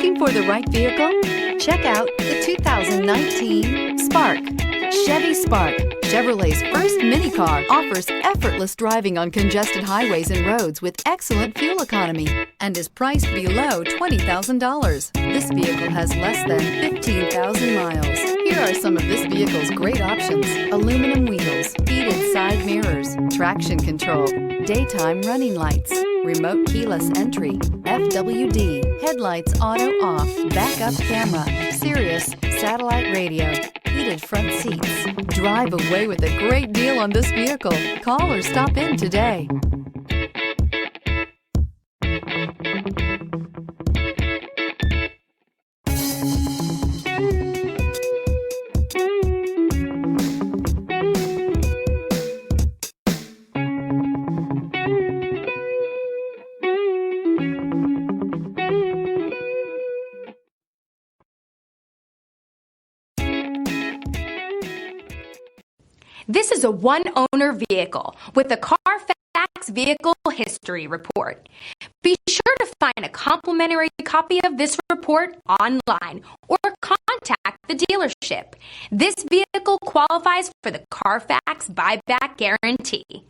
Looking for the right vehicle? Check out the 2019 Spark. Chevy Spark, Chevrolet's first mini car, offers effortless driving on congested highways and roads with excellent fuel economy and is priced below $20,000. This vehicle has less than 15,000 miles. Here are some of this vehicle's great options: aluminum wheels, heated side mirrors, traction control, daytime running lights, remote keyless entry, FWD, headlights auto off, backup camera, Sirius satellite radio, heated front seats. Drive away with a great deal on this vehicle. Call or stop in today. This is a one-owner vehicle with a Carfax Vehicle History Report. Be sure to find a complimentary copy of this report online or contact the dealership. This vehicle qualifies for the Carfax Buyback Guarantee.